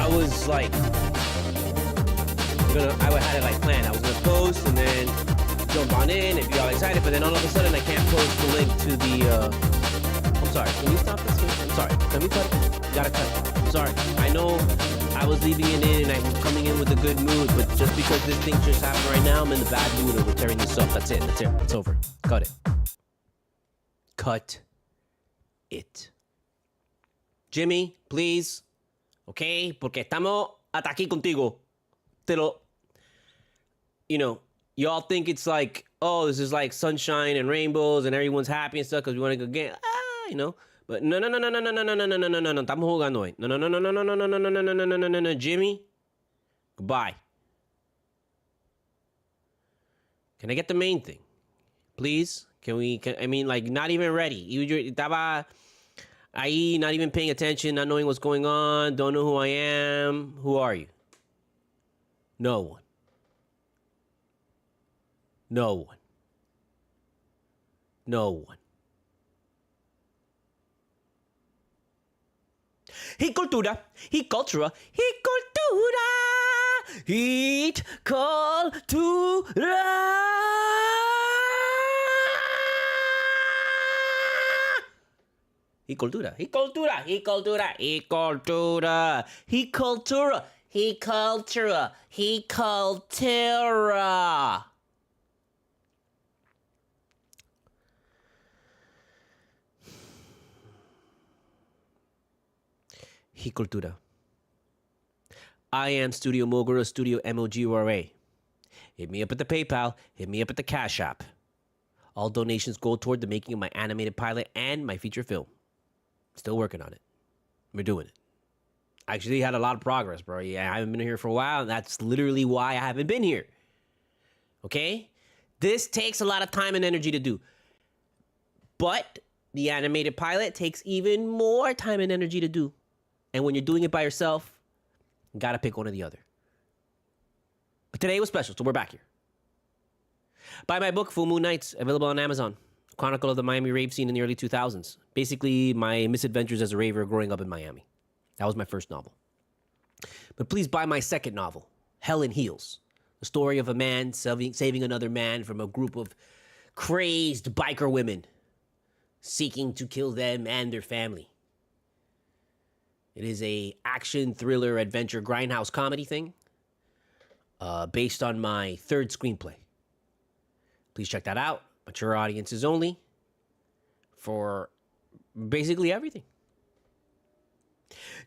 was like, I had it like planned. I was gonna post and then jump on in and be all excited, but then all of a sudden I can't post the link to the. I'm sorry. Can we stop this here? I'm sorry. Can we cut it? You gotta cut it. I'm sorry. I know I was leaving it in and I'm coming in with a good mood, but just because this thing just happened right now, I'm in the bad mood and we're tearing this up. That's it. That's it. It's over. Cut it. Cut it. Jimmy, please. Okay? Porque estamos hasta aquí contigo. Y'all think it's like, oh, this is like sunshine and rainbows and everyone's happy and stuff because we want to go get, But no. Estamos jugando hoy. No. Jimmy, goodbye. Can I get the main thing? Please? Not even ready. You estaba ahí, not even paying attention, not knowing what's going on, don't know who I am. Who are you? No one. No one. No one. Heat cultura. Heat cultura. Heat cultura. Heat cultura. Heat cultura. Heat cultura. Heat cultura. Heat cultura. Heat cultura. Heat cultura. Heat cultura. Heat cultura. I am Studio Mogura, Studio MOGURA. Hit me up at the PayPal. Hit me up at the Cashapp. All donations go toward the making of my animated pilot and my feature film. Still working on it. We're doing it. I actually had a lot of progress, bro. Yeah, I haven't been here for a while, and that's literally why I haven't been here. Okay? This takes a lot of time and energy to do. But the animated pilot takes even more time and energy to do. And when you're doing it by yourself, you gotta pick one or the other. But today was special, so we're back here. Buy my book, Full Moon Nights, available on Amazon. Chronicle of the Miami rave scene in the early 2000s. Basically, my misadventures as a raver growing up in Miami. That was my first novel. But please buy my second novel, Hell in Heels. The story of a man saving another man from a group of crazed biker women seeking to kill them and their family. It is a action, thriller, adventure, grindhouse comedy thing based on my third screenplay. Please check that out. Mature audiences only for basically everything.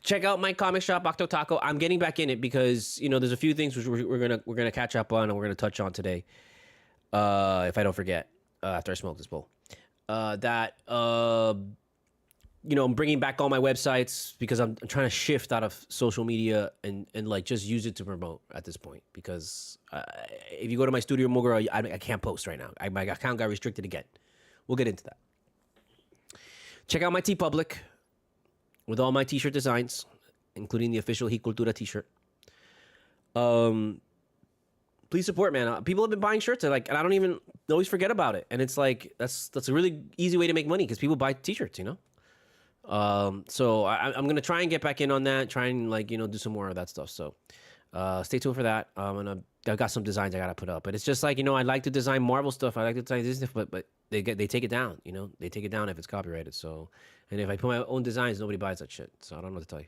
Check out my comic shop, Octo Taco. I'm getting back in it because there's a few things which we're gonna catch up on and we're gonna touch on today. If I don't forget after I smoke this bowl, I'm bringing back all my websites because I'm trying to shift out of social media and like just use it to promote at this point. Because if you go to my Studio Mogura, I can't post right now. My account got restricted again. We'll get into that. Check out my TeePublic with all my t-shirt designs, including the official Heat Cultura t-shirt. Please support, man. People have been buying shirts and I don't even always forget about it. And it's like that's a really easy way to make money because people buy t-shirts, So I'm gonna try and get back in on that. Try and do some more of that stuff. So stay tuned for that. I've got some designs I gotta put up, but it's just I like to design Marvel stuff. I like to design Disney stuff, but they take it down. They take it down if it's copyrighted. So, and if I put my own designs, nobody buys that shit. So I don't know what to tell you.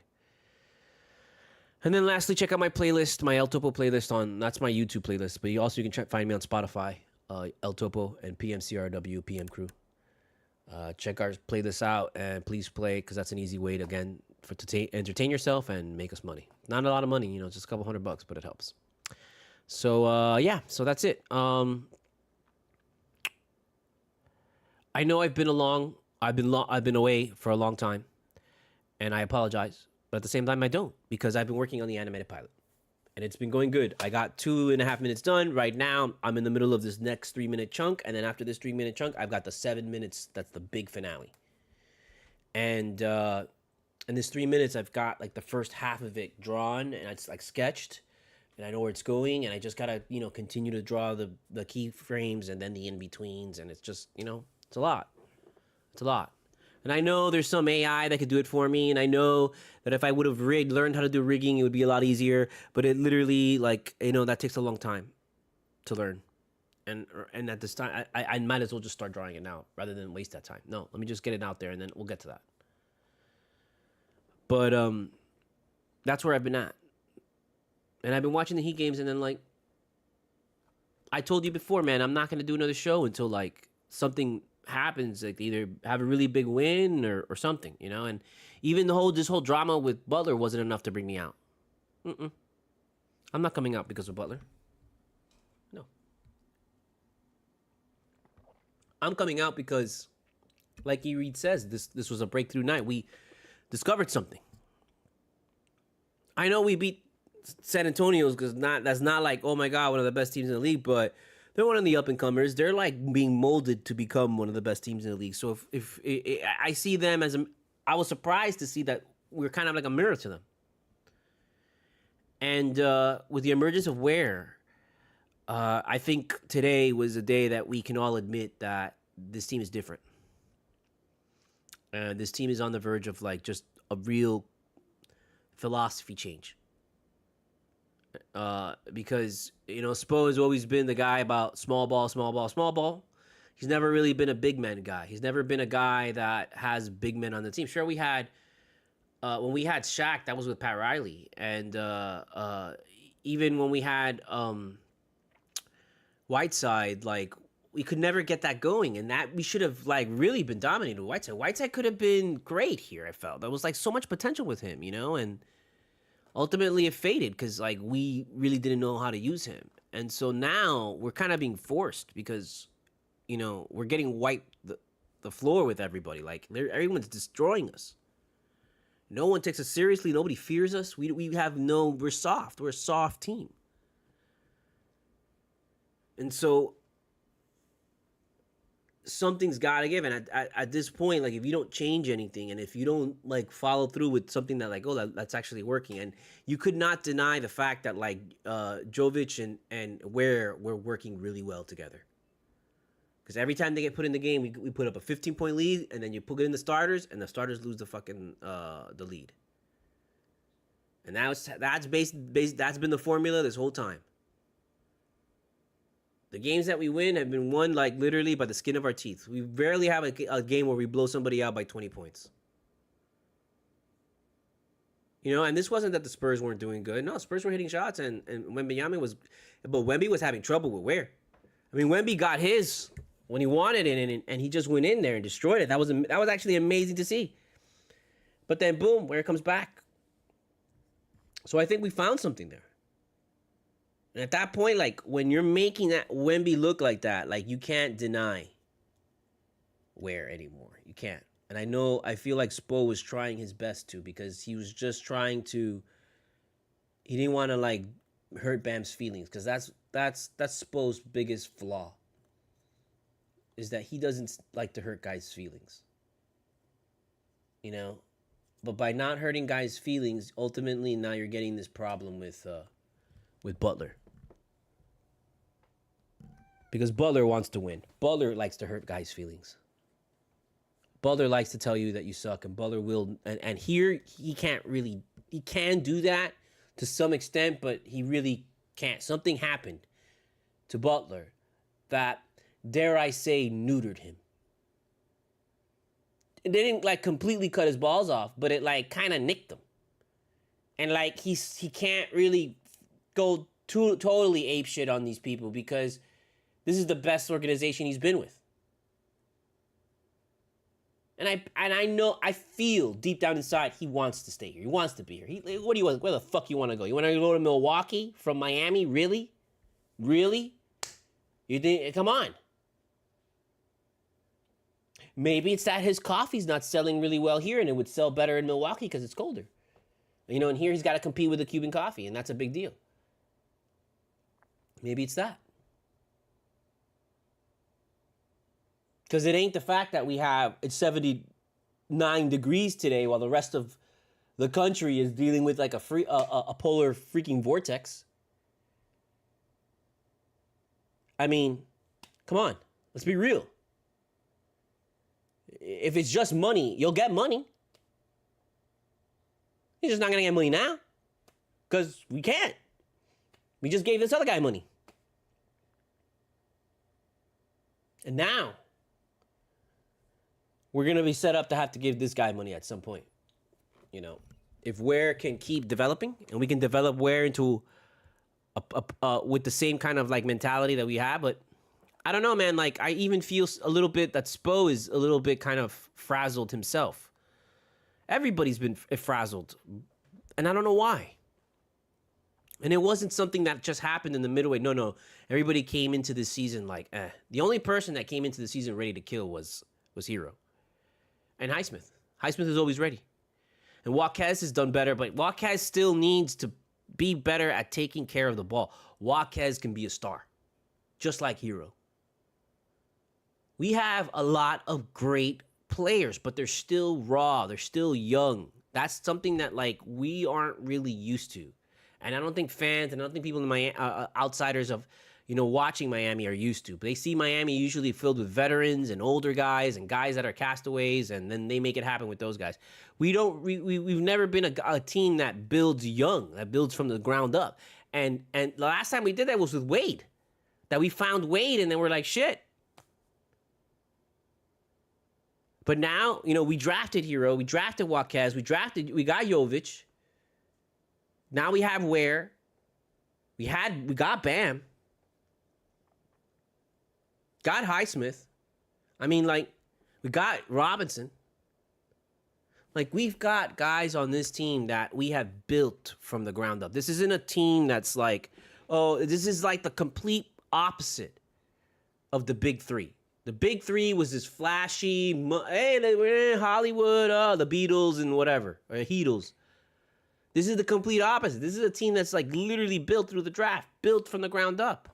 And then lastly, check out my playlist, my El Topo playlist that's my YouTube playlist. But you can find me on Spotify, El Topo and PMCRW PM Crew. Check our playlist out and please play because that's an easy way to entertain yourself and make us money. Not a lot of money, just a couple $100, but it helps. So so that's it. I know I've been away for a long time, and I apologize. But at the same time, I don't because I've been working on the animated pilot, and it's been going good. I got 2.5 minutes done. Right now, I'm in the middle of this next 3-minute chunk, and then after this 3-minute chunk, I've got the 7 minutes. That's the big finale. And in this 3 minutes, I've got the first half of it drawn, and it's sketched, and I know where it's going, and I just gotta continue to draw the key frames and then the in betweens, and it's just it's a lot. It's a lot. And I know there's some AI that could do it for me, and I know that if I would have learned how to do rigging, it would be a lot easier. But it literally, like, that takes a long time to learn. And at this time, I might as well just start drawing it now rather than waste that time. No, let me just get it out there, and then we'll get to that. But that's where I've been at. And I've been watching the Heat games, and then, like, I told you before, man, I'm not going to do another show until, like, something happens, like either have a really big win or something, and even this whole drama with Butler wasn't enough to bring me out. I'm not coming out because of Butler. No. I'm coming out because, like E. Reed says, this was a breakthrough night. We discovered something. I know we beat San Antonio's because that's not like, oh my God, one of the best teams in the league, but they're one of the up-and-comers. They're, like, being molded to become one of the best teams in the league. So if I see them as I was surprised to see that we're kind of like a mirror to them. And with the emergence of Ware, I think today was a day that we can all admit that this team is different. This team is on the verge of, like, just a real philosophy change. Because, Spo has always been the guy about small ball, small ball, small ball. He's never really been a big man guy. He's never been a guy that has big men on the team. Sure, we had, when we had Shaq, that was with Pat Riley. And even when we had Whiteside, like, we could never get that going. And that we should have, like, really been dominating Whiteside. Whiteside could have been great here, I felt. There was, like, so much potential with him, and ultimately, it faded because, like, we really didn't know how to use him. And so now we're kind of being forced because, we're getting wiped the floor with everybody. Like, everyone's destroying us. No one takes us seriously. Nobody fears us. We're soft. We're a soft team. And so something's got to give. And at this point, like, if you don't change anything and if you don't, like, follow through with something that, like, that's actually working. And you could not deny the fact that, like, Jovic and Ware were working really well together. Because every time they get put in the game, we put up a 15-point lead, and then you put it in the starters, and the starters lose the fucking the lead. And that's been the formula this whole time. The games that we win have been won, like, literally by the skin of our teeth. We rarely have a game where we blow somebody out by 20 points. And this wasn't that the Spurs weren't doing good. No, Spurs were hitting shots, and Wembanyama but Wemby was having trouble with Ware. I mean, Wemby got his when he wanted it, and he just went in there and destroyed it. That was actually amazing to see. But then, boom, Ware comes back. So I think we found something there. And at that point, like, when you're making that Wemby look like that, like, you can't deny Ware anymore. You can't. And I feel like Spo was trying his best to, because he was just trying to, he didn't want to, like, hurt Bam's feelings, because that's Spo's biggest flaw, is that he doesn't like to hurt guys' feelings. But by not hurting guys' feelings, ultimately now you're getting this problem with Butler. Because Butler wants to win. Butler likes to hurt guys' feelings. Butler likes to tell you that you suck, and Butler will. And here he can do that to some extent, but he really can't. Something happened to Butler that, dare I say, neutered him. They didn't, like, completely cut his balls off, but it, like, kind of nicked him. And, like, he can't really go totally apeshit on these people, because this is the best organization he's been with. And I feel deep down inside he wants to stay here. He wants to be here. What do you want? Where the fuck you want to go? You want to go to Milwaukee from Miami? Really? Really? You think? Come on. Maybe it's that his coffee's not selling really well here, and it would sell better in Milwaukee because it's colder. And here he's got to compete with the Cuban coffee, and that's a big deal. Maybe it's that. Because it ain't the fact that it's 79 degrees today while the rest of the country is dealing with, like, a polar freaking vortex. I mean, come on, let's be real. If it's just money, you'll get money. You're just not going to get money now because we can't. We just gave this other guy money. And now we're going to be set up to have to give this guy money at some point. You know, if Ware can keep developing and we can develop Ware into with the same kind of like mentality that we have, but I don't know, man. Like, I even feel a little bit that Spo is a little bit kind of frazzled himself. Everybody's been frazzled, and I don't know why. And it wasn't something that just happened in the midway. No. Everybody came into this season like, eh. The only person that came into the season ready to kill was Hero. And Highsmith. Highsmith is always ready. And Waquez has done better, but Waquez still needs to be better at taking care of the ball. Waquez can be a star, just like Hero. We have a lot of great players, but they're still raw. They're still young. That's something that, like, we aren't really used to. And I don't think fans and I don't think people in my outsiders of, you know, watching Miami are used to. But they see Miami usually filled with veterans and older guys and guys that are castaways, and then they make it happen with those guys. We've never been a team that builds young, that builds from the ground up. And the last time we did that was with Wade. That we found Wade and then we're like, shit. But now, you know, we drafted Hero, we drafted Waquez, we got Jovic. Now we have Ware. We got Bam. Got Highsmith. I mean, like, we got Robinson. Like, we've got guys on this team that we have built from the ground up. This isn't a team that's like, oh, this is like the complete opposite of the big three. The big three was this flashy, hey, we're in Hollywood, the Beatles and whatever, or Heatles. This is the complete opposite. This is a team that's like literally built through the draft, built from the ground up.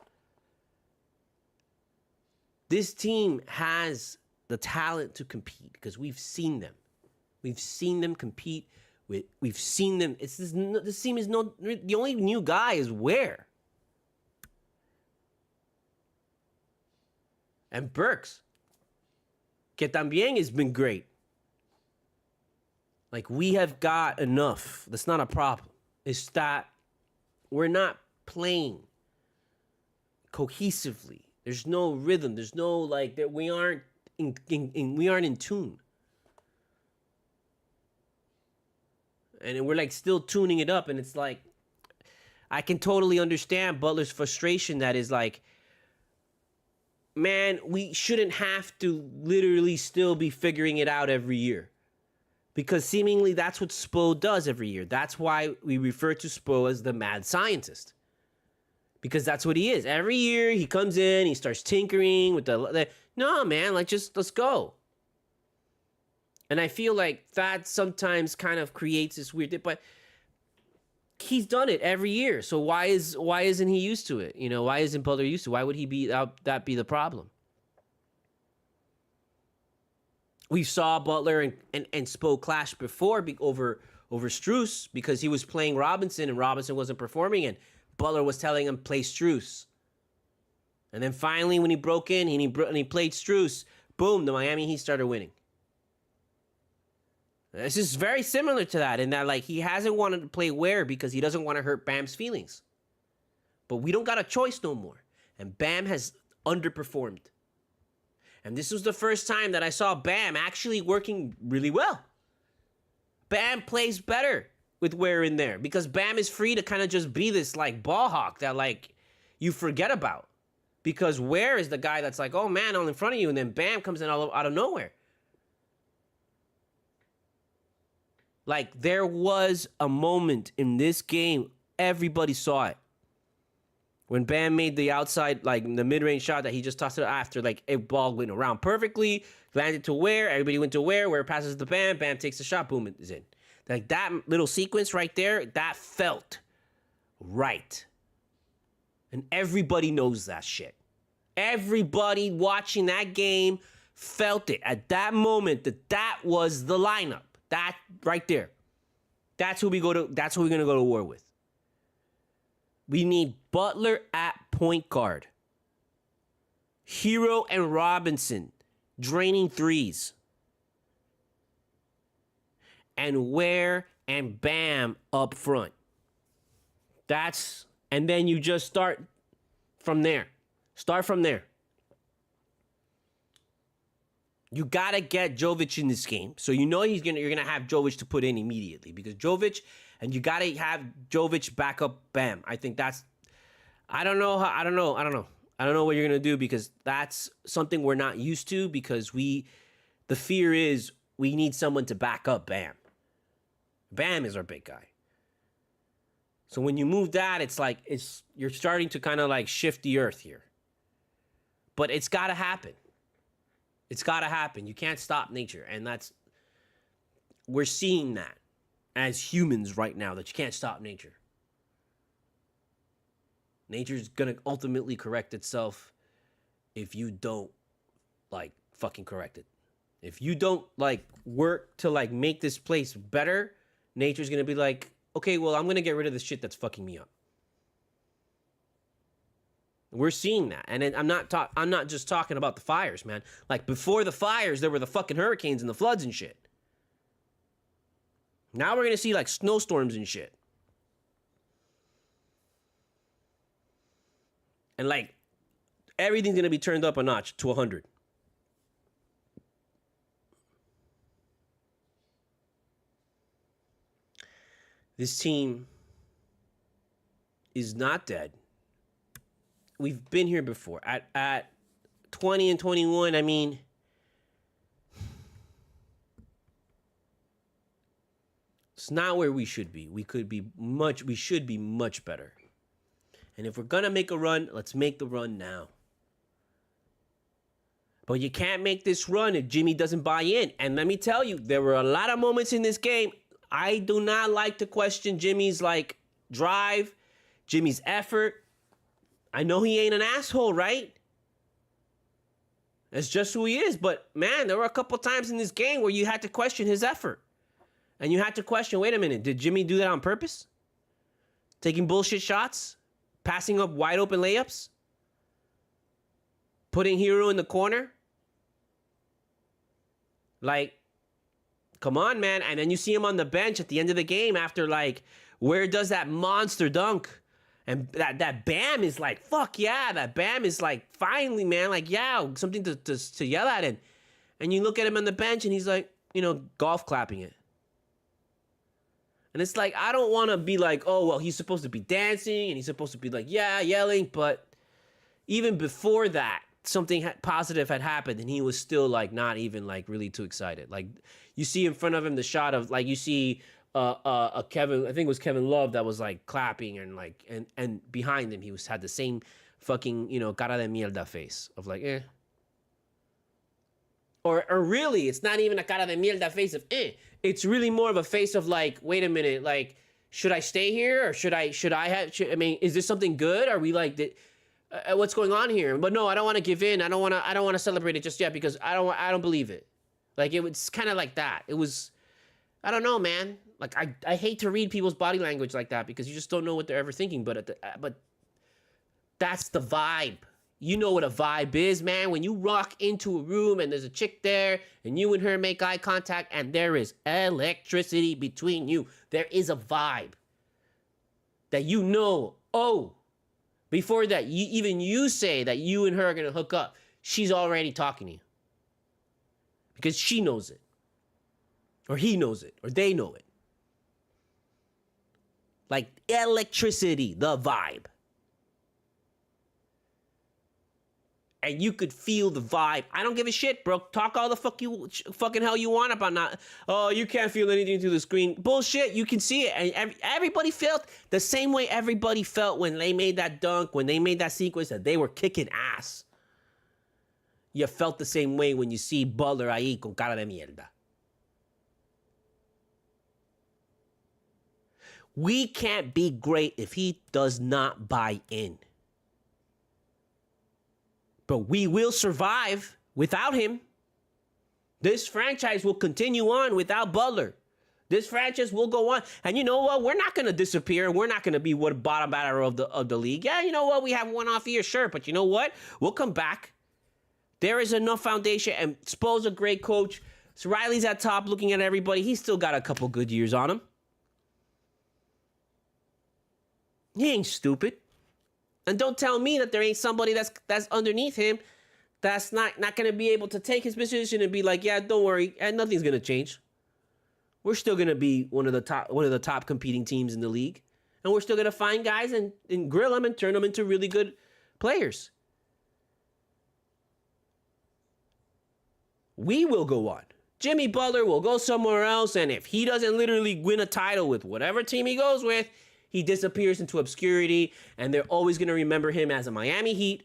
This team has the talent to compete because we've seen them. We've seen them compete. We've seen them. This team is the only new guy is Ware. And Burks, que también has been great. Like, we have got enough. That's not a problem. It's that we're not playing cohesively. There's no rhythm. There's no, like, that we aren't in tune. And we're, like, still tuning it up. And it's like, I can totally understand Butler's frustration that is like, man, we shouldn't have to literally still be figuring it out every year. Because seemingly that's what Spo does every year. That's why we refer to Spo as the mad scientist. Because that's what he is. Every year he comes in, he starts tinkering with no, man, like, just let's go. And I feel like that sometimes kind of creates this weird thing, but he's done it every year. So why isn't he used to it? You know, why isn't Butler used to it? Why would he be that be the problem? We saw Butler and Spo clash before over Strus because he was playing Robinson and Robinson wasn't performing and Butler was telling him play Strus. And then finally when he broke in and he played Strus, boom, the Miami Heat started winning. This is very similar to that in that, like, he hasn't wanted to play Ware because he doesn't want to hurt Bam's feelings. But we don't got a choice no more. And Bam has underperformed. And this was the first time that I saw Bam actually working really well. Bam plays better with Ware in there because Bam is free to kind of just be this, like, ball hawk that, like, you forget about. Because Ware is the guy that's like, oh, man, all in front of you. And then Bam comes in out of nowhere. Like, there was a moment in this game, everybody saw it. When Bam made the outside, like, the mid-range shot that he just tossed it after, like, a ball went around perfectly, landed to Ware, everybody went to Ware passes the Bam, Bam takes the shot, boom, it is in. Like, that little sequence right there, that felt right. And everybody knows that shit. Everybody watching that game felt it at that moment that was the lineup. That right there. That's who we're going to go to war with. We need Butler at point guard. Hero and Robinson draining threes. and Ware and Bam up front. And then you just start from there. Start from there. You gotta get Jovic in this game, so you know you're gonna have Jovic to put in immediately because Jovic, and you gotta have Jovic back up Bam. I think that's. I don't know what you're gonna do because that's something we're not used to because the fear is we need someone to back up Bam. Bam is our big guy. So when you move that, it's like you're starting to kind of like shift the earth here. But it's gotta happen. It's got to happen. You can't stop nature. And we're seeing that as humans right now, that you can't stop nature. Nature's going to ultimately correct itself if you don't, like, fucking correct it. If you don't, like, work to, like, make this place better, nature's going to be like, okay, well, I'm going to get rid of this shit that's fucking me up. We're seeing that. And I'm not just talking about the fires, man. Like, before the fires, there were the fucking hurricanes and the floods and shit. Now we're going to see, like, snowstorms and shit. And, like, everything's going to be turned up a notch to 100. This team is not dead. We've been here before. At 20 and 21, I mean, it's not where we should be. We should be much better. And if we're going to make a run, let's make the run now. But you can't make this run if Jimmy doesn't buy in. And let me tell you, there were a lot of moments in this game. I do not like to question Jimmy's, like, drive, Jimmy's effort. I know he ain't an asshole, right? That's just who he is. But, man, there were a couple times in this game where you had to question his effort. And you had to question, wait a minute, did Jimmy do that on purpose? Taking bullshit shots? Passing up wide open layups? Putting Hero in the corner? Like, come on, man. And then you see him on the bench at the end of the game after, like, where does that monster dunk? And that Bam is like, fuck yeah. That Bam is like, finally, man. Like, yeah, something to yell at. And you look at him on the bench and he's like, golf clapping it. And it's like, I don't want to be like, oh, well, he's supposed to be dancing and he's supposed to be like, yeah, yelling. But even before that, something positive had happened and he was still like not even like really too excited. Like, you see in front of him the shot of like, you see Kevin, I think it was Kevin Love that was like clapping and like, and behind him, he had the same fucking, cara de mierda face of like, eh. Or really, it's not even a cara de mierda face of eh. It's really more of a face of like, wait a minute, like, should I stay here or I mean, is this something good? Are we like, what's going on here? But no, I don't want to give in. I don't want to celebrate it just yet because I don't believe it. Like, it was kind of like that. It was, I don't know, man. Like, I hate to read people's body language like that because you just don't know what they're ever thinking. But that's the vibe. You know what a vibe is, man. When you walk into a room and there's a chick there and you and her make eye contact and there is electricity between you. There is a vibe that oh, before that, you say that you and her are going to hook up, she's already talking to you. Because she knows it. Or he knows it. Or they know it. Like electricity, the vibe. And you could feel the vibe. I don't give a shit, bro. Talk all the fucking hell you want about not. Oh, you can't feel anything through the screen. Bullshit. You can see it. And everybody felt the same way everybody felt when they made that dunk, when they made that sequence, that they were kicking ass. You felt the same way when you see Butler ahí con cara de mierda. We can't be great if he does not buy in. But we will survive without him. This franchise will continue on without Butler. This franchise will go on. And you know what? We're not going to disappear. We're not going to be what bottom batter of the league. Yeah, you know what? We have one off year, sure. But you know what? We'll come back. There is enough foundation. And Spo's a great coach. So Riley's at top looking at everybody. He's still got a couple good years on him. He ain't stupid. And don't tell me that there ain't somebody that's underneath him that's not going to be able to take his position and be like, yeah, don't worry, and nothing's going to change. We're still going to be one of the top competing teams in the league. And we're still going to find guys and grill them and turn them into really good players. We will go on. Jimmy Butler will go somewhere else, and if he doesn't literally win a title with whatever team he goes with, he disappears into obscurity, and they're always going to remember him as a Miami Heat.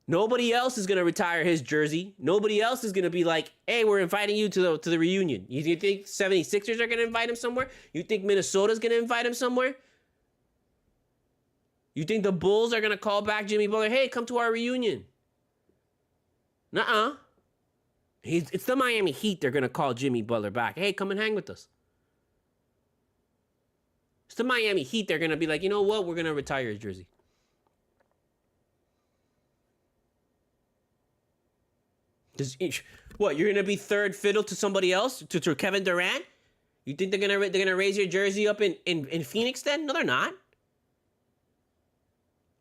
Nobody else is going to retire his jersey. Nobody else is going to be like, hey, we're inviting you to the reunion. You think 76ers are going to invite him somewhere? You think Minnesota's going to invite him somewhere? You think the Bulls are going to call back Jimmy Butler? Hey, come to our reunion. Nuh-uh. It's the Miami Heat they're going to call Jimmy Butler back. Hey, come and hang with us. It's the Miami Heat. They're going to be like, you know what? We're going to retire his jersey. What, you're going to be third fiddle to somebody else? To Kevin Durant? You think they're going to raise your jersey up in Phoenix then? No, they're not.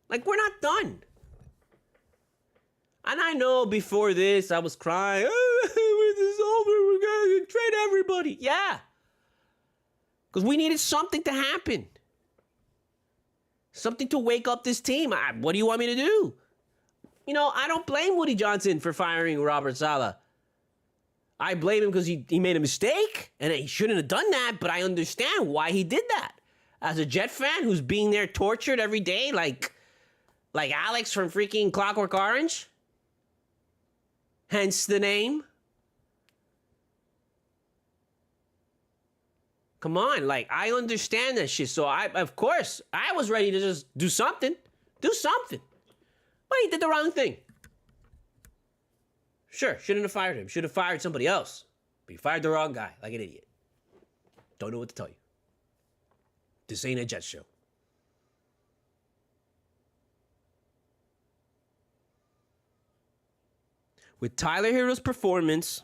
Like, we're not done. And I know before this, I was crying, oh, this is over, we're going to trade everybody. Yeah. Because we needed something to happen. Something to wake up this team. What do you want me to do? You know, I don't blame Woody Johnson for firing Robert Saleh. I blame him because he made a mistake, and he shouldn't have done that, but I understand why he did that. As a Jet fan who's being there tortured every day, like Alex from freaking Clockwork Orange, hence the name. Come on, like, I understand that shit. So, of course, I was ready to just do something. Do something. But he did the wrong thing. Sure, shouldn't have fired him. Should have fired somebody else. But he fired the wrong guy, like an idiot. Don't know what to tell you. This ain't a Jets show. With Tyler Herro's performance,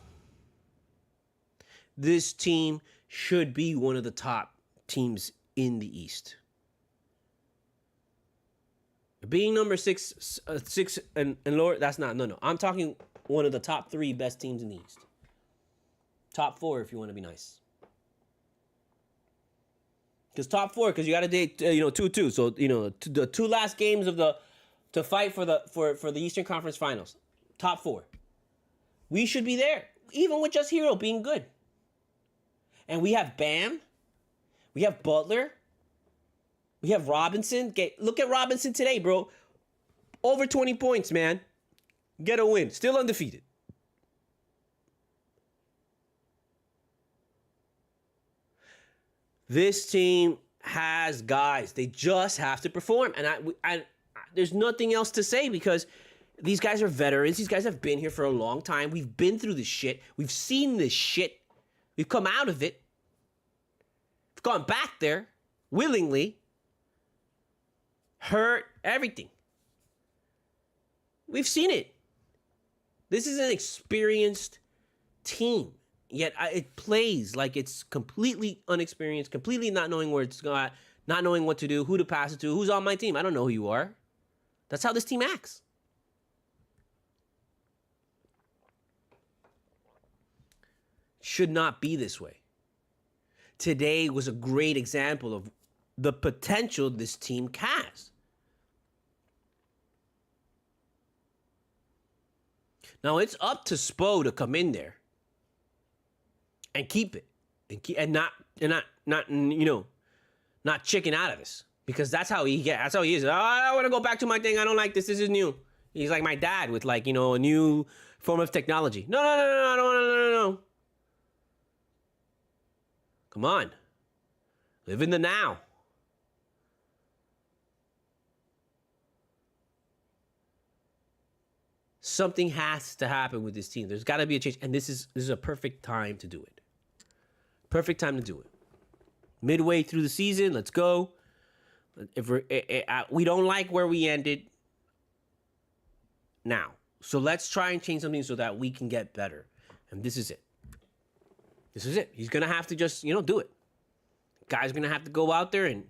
this team should be one of the top teams in the East. Being number six and lower, that's not, no. I'm talking one of the top 3 best teams in the East. Top 4 if you want to be nice. Because top 4, because you got to date, 2-2. So, the 2 last games to fight for the Eastern Conference Finals. Top 4. We should be there, even with just Hero being good. And we have Bam. We have Butler. We have Robinson. Look at Robinson today, bro. Over 20 points, man. Get a win. Still undefeated. This team has guys. They just have to perform. And I there's nothing else to say because these guys are veterans. These guys have been here for a long time. We've been through this shit. We've seen this shit. We've come out of it. We've gone back there willingly. Hurt, everything. We've seen it. This is an experienced team. Yet it plays like it's completely unexperienced, completely not knowing where it's going, not knowing what to do, who to pass it to, who's on my team. I don't know who you are. That's how this team acts. Should not be this way. Today was a great example of the potential this team has. Now it's up to Spo to come in there and keep it, and not chicken out of this, because that's how he is. Oh, I want to go back to my thing. I don't like this. This is new. He's like my dad with a new form of technology. No, I don't want. No. Come on, live in the now. Something has to happen with this team. There's got to be a change, and this is a perfect time to do it. Perfect time to do it. Midway through the season, let's go. If we don't like where we ended now, so let's try and change something so that we can get better And this is it. This is it. He's going to have to just, do it. Guy's going to have to go out there and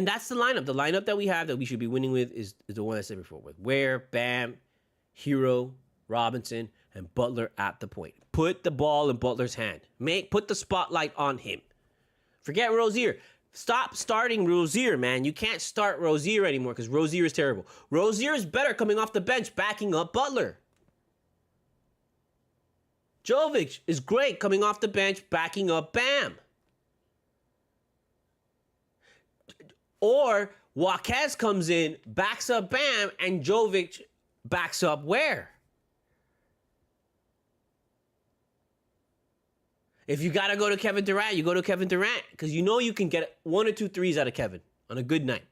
that's the lineup. The lineup that we have that we should be winning with is the one I said before with Ware, Bam, Hero, Robinson, and Butler at the point. Put the ball in Butler's hand. Put the spotlight on him. Forget Rozier. Stop starting Rozier, man. You can't start Rozier anymore because Rozier is terrible. Rozier is better coming off the bench, backing up Butler. Jovic is great coming off the bench, backing up Bam. Or Jaquez comes in, backs up Bam, and Jovic backs up Ware. If you got to go to Kevin Durant, you go to Kevin Durant because you can get 1 or 2 threes out of Kevin on a good night.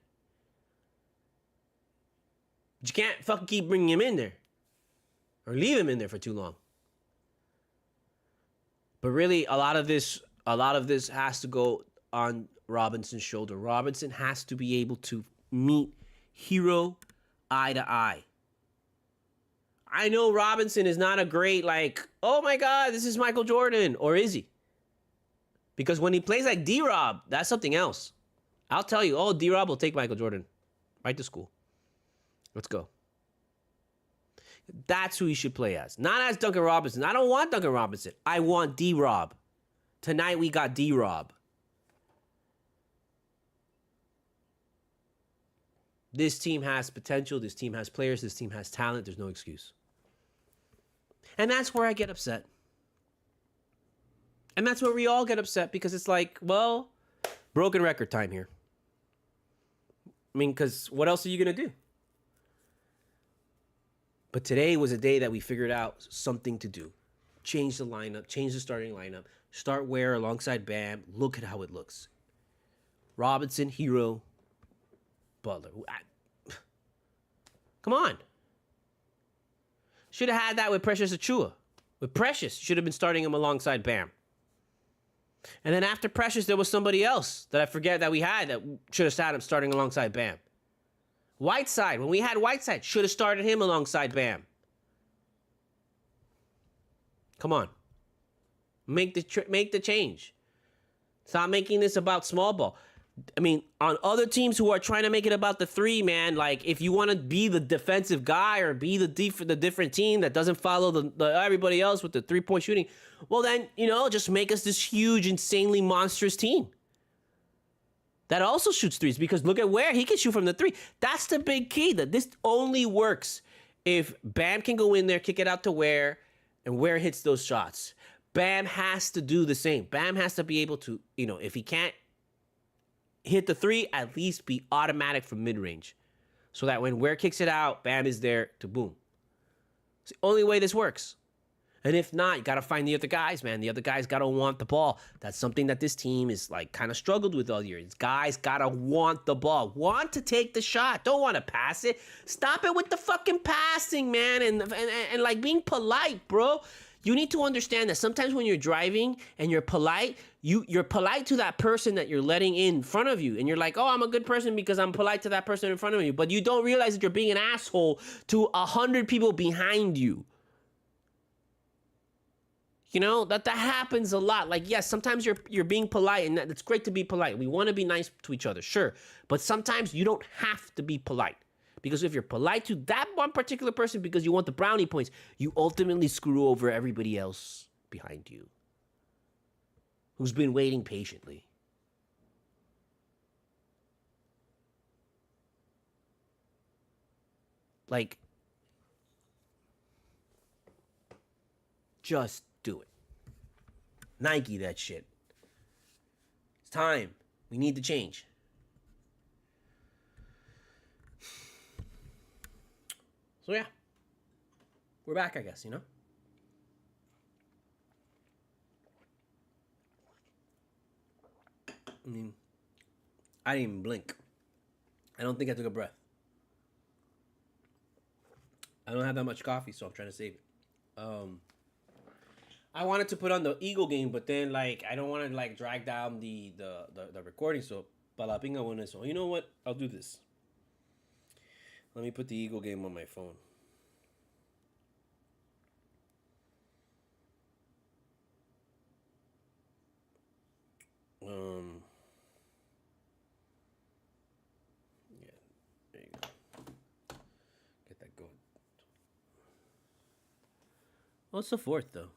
But you can't fucking keep bringing him in there or leave him in there for too long. But really, a lot of this has to go on Robinson's shoulder. Robinson has to be able to meet Hero eye to eye. I know Robinson is not a great, oh my God, this is Michael Jordan. Or is he? Because when he plays like D-Rob, that's something else. I'll tell you, D-Rob will take Michael Jordan right to school. Let's go. That's who he should play as. Not as Duncan Robinson. I don't want Duncan Robinson. I want D-Rob. Tonight we got D-Rob. This team has potential. This team has players. This team has talent. There's no excuse. And that's where I get upset. And that's where we all get upset because it's broken record time here. I mean, because what else are you going to do? But today was a day that we figured out something to do. Change the lineup. Change the starting lineup. Start Ware alongside Bam. Look at how it looks. Robinson, Hero, Butler. Come on. Should have had that with Precious Achiuwa. With Precious, should have been starting him alongside Bam. And then after Precious, there was somebody else that I forget that we had that should have sat him starting alongside Bam. Whiteside. When we had Whiteside, should have started him alongside Bam. Come on. Make the change. Stop making this about small ball. I mean, on other teams who are trying to make it about the three, man, if you want to be the defensive guy or be the different team that doesn't follow the everybody else with the 3-point shooting, well then, just make us this huge, insanely monstrous team that also shoots threes because look at Ware. He can shoot from the 3. That's the big key, that this only works if Bam can go in there, kick it out to Ware, and Ware hits those shots. Bam has to do the same. Bam has to be able to, if he can't hit the 3, at least be automatic from mid-range. So that when Ware kicks it out, Bam is there to boom. It's the only way this works. And if not, you got to find the other guys, man. The other guys got to want the ball. That's something that this team is kind of struggled with all year. Guys got to want the ball. Want to take the shot. Don't want to pass it. Stop it with the fucking passing, man. And being polite, bro. You need to understand that sometimes when you're driving and you're polite, you're polite to that person that you're letting in front of you. And you're like, I'm a good person because I'm polite to that person in front of you. But you don't realize that you're being an asshole to 100 people behind you. That happens a lot. Yes, sometimes you're being polite, and it's great to be polite. We want to be nice to each other, sure. But sometimes you don't have to be polite. Because if you're polite to that one particular person because you want the brownie points, you ultimately screw over everybody else behind you who's been waiting patiently. Just do it. Nike that shit. It's time. We need to change. So yeah, we're back, I guess, I mean, I didn't even blink. I don't think I took a breath. I don't have that much coffee, so I'm trying to save it. I wanted to put on the Eagle game, but then I don't want to drag down the recording, so palapinga one is. So you know what? I'll do this. Let me put the Eagle game on my phone. Um, yeah, there you go. Get that going. What's the fourth though?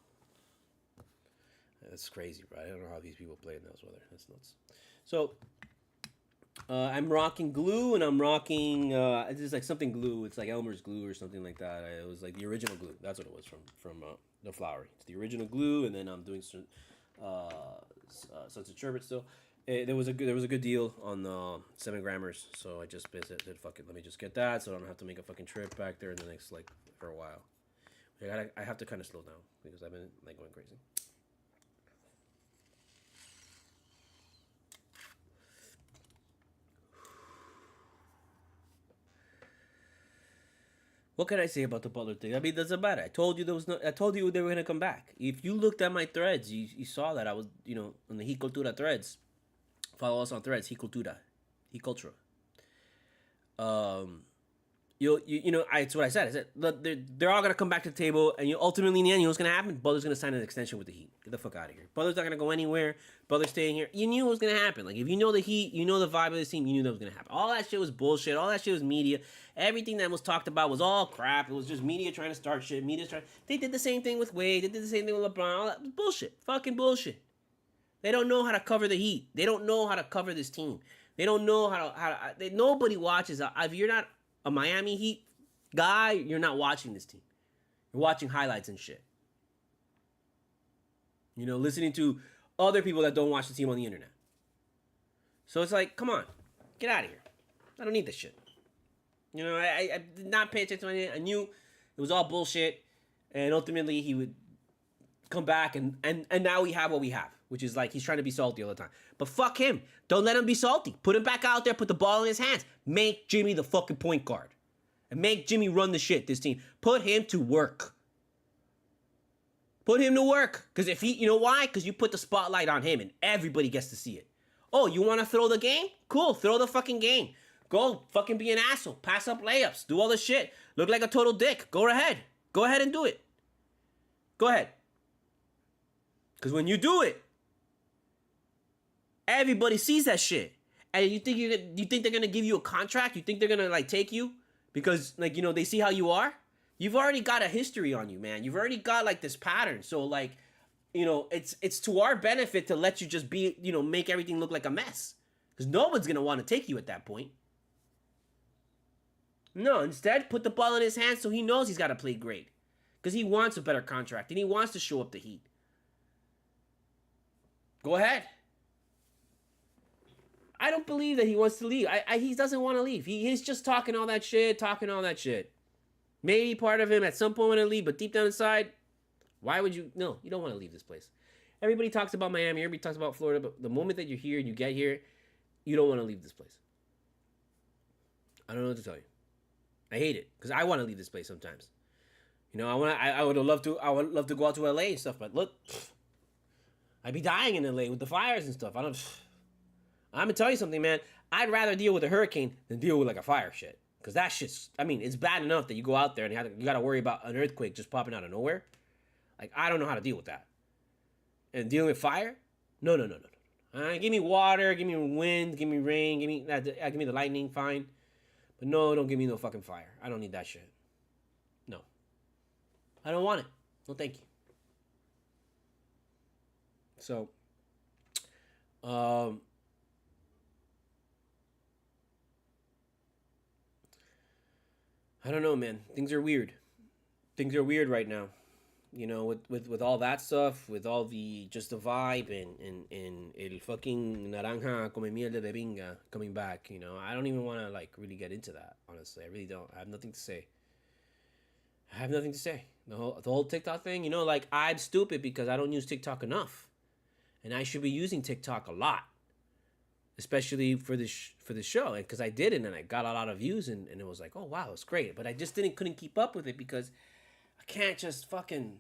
That's crazy, bro. I don't know how these people play in those weather. That's nuts. So, I'm rocking glue, and I'm rocking. It's just like something glue. It's like Elmer's glue or something like that. It was like the original glue. That's what it was from the Flowery. It's the original glue, and then I'm doing some sunset sherbet still. There was a good deal on 7 grammers, so I just said fuck it. Let me just get that, so I don't have to make a fucking trip back there in the next like for a while. I have to kind of slow down because I've been like going crazy. What can I say about the Butler thing? I mean, it doesn't matter. I told you I told you they were gonna come back. If you looked at my threads, you saw that I was, on the Cultura threads. Follow us on threads. Cultura. Cultura. It's what I said. I said they're all gonna come back to the table, and ultimately in the end, what's gonna happen? Butler's gonna sign an extension with the Heat. Get the fuck out of here. Butler's not gonna go anywhere. Butler's staying here. You knew what was gonna happen. Like if you know the Heat, you know the vibe of this team. You knew that was gonna happen. All that shit was bullshit. All that shit was media. Everything that was talked about was all crap. It was just media trying to start shit. They did the same thing with Wade. They did the same thing with LeBron. All that was bullshit. Fucking bullshit. They don't know how to cover the Heat. They don't know how to cover this team. They don't know nobody watches. If you're not a Miami Heat guy, you're not watching this team. You're watching highlights and shit. Listening to other people that don't watch the team on the internet. So it's like, come on, get out of here. I don't need this shit. I did not pay attention to anything. I knew it was all bullshit, and ultimately he would come back, and now we have what we have, which is like he's trying to be salty all the time. But fuck him. Don't let him be salty. Put him back out there. Put the ball in his hands. Make Jimmy the fucking point guard. And make Jimmy run the shit, this team. Put him to work. Put him to work. Because if he, you know why? Because you put the spotlight on him and everybody gets to see it. Oh, you want to throw the game? Cool, throw the fucking game. Go fucking be an asshole. Pass up layups. Do all the shit. Look like a total dick. Go ahead. Go ahead and do it. Go ahead. Because when you do it, everybody sees that shit. And you think they're going to give you a contract? You think they're going to like take you? Because, like, they see how you are. You've already got a history on you, man. You've already got, like, this pattern. So, like, it's to our benefit to let you just be, make everything look like a mess. Because no one's going to want to take you at that point. No, instead, put the ball in his hands so he knows he's got to play great. Because he wants a better contract, and he wants to show up the Heat. Go ahead. I don't believe that he wants to leave. He doesn't want to leave. He's just talking all that shit. Maybe part of him at some point want to leave, but deep down inside, why would you? No, you don't want to leave this place. Everybody talks about Miami. Everybody talks about Florida, but the moment that you're here and you get here, you don't want to leave this place. I don't know what to tell you. I hate it because I want to leave this place sometimes. I would love to go out to LA and stuff, but look, I'd be dying in LA with the fires and stuff. I'm gonna tell you something, man. I'd rather deal with a hurricane than deal with like a fire shit. Because that shit's, it's bad enough that you go out there and you gotta worry about an earthquake just popping out of nowhere. Like, I don't know how to deal with that. And dealing with fire? No. Give me water, give me wind, give me rain, give me the lightning, fine. But no, don't give me no fucking fire. I don't need that shit. No. I don't want it. No, thank you. So, I don't know, man. Things are weird. Things are weird right now. With all that stuff, with all the vibe and el fucking naranja come miel de bebinga coming back. I don't even want to like really get into that. Honestly, I really don't. I have nothing to say. The whole TikTok thing. Like I'm stupid because I don't use TikTok enough, and I should be using TikTok a lot. Especially for this show, and because I did it and I got a lot of views and it was like, oh wow, it's great, but I just couldn't keep up with it because I can't just fucking